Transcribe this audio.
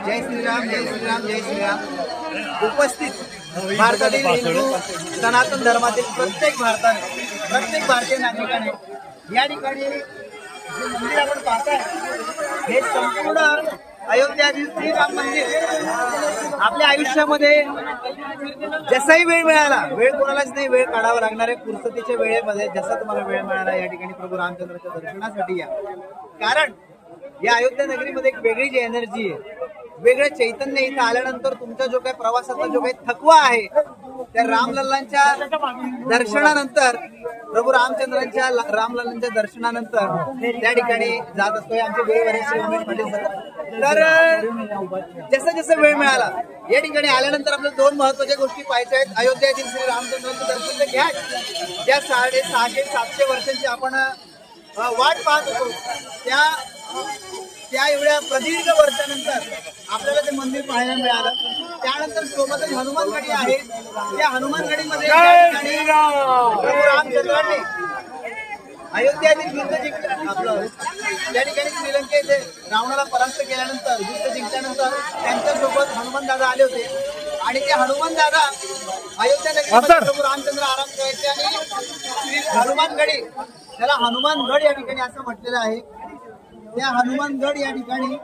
जय श्रीराम, जय श्रीराम, जय श्रीराम. उपस्थित भारतातील हिंदू सनातन धर्मातील प्रत्येक भारतीय नागरिकाने या ठिकाणी जे मंदिर आपण पाहताय हे संपूर्ण अयोध्यातील श्रीराम मंदिर आपल्या आयुष्यामध्ये जसाही वेळ मिळाला, वेळ कोणालाच नाही, वेळ काढावा लागणार आहे. फुर्सतीच्या वेळेमध्ये जसा तुम्हाला वेळ मिळाला या ठिकाणी प्रभू रामचंद्राच्या दर्शनासाठी या. कारण या अयोध्या नगरीमध्ये एक वेगळी जी एनर्जी आहे, वेगळं चैतन्य इथं आल्यानंतर तुमचा जो काही प्रवासाचा जो काही थकवा आहे त्या रामलल्लांच्या दर्शनानंतर, प्रभू रामलल्लांच्या दर्शनानंतर त्या ठिकाणी जात असतो. आमचे गुरुवारी उमेश पाटील सर. तर जसं जसं वेळ मिळाला या ठिकाणी आल्यानंतर आपल्याला दोन महत्वाच्या गोष्टी पाहायच्या आहेत. अयोध्यातील श्री रामचंद्रांचं दर्शन तर घ्या, ज्या 650-700 वर्षांची आपण वाट पाहत होतो त्या एवढ्या प्रदीर्घ वर्षानंतर आपल्याला ते मंदिर पाहायला मिळालं. त्यानंतर सोबतच हनुमानगडी आहे. त्या हनुमानगडीमध्ये प्रभू रामचंद्रांनी अयोध्यातील युद्ध जिंकलं आपलं. त्या ठिकाणी श्रीलंकेत रावणाला परास्त केल्यानंतर, युद्ध जिंकल्यानंतर त्यांच्यासोबत हनुमान दादा आले होते आणि ते हनुमान दादा अयोध्या नगरीमध्ये प्रभू रामचंद्र आराम करायचे आणि हनुमानगडी, त्याला हनुमानगड या ठिकाणी असं म्हटलेलं आहे. त्या हनुमानगड या ठिकाणी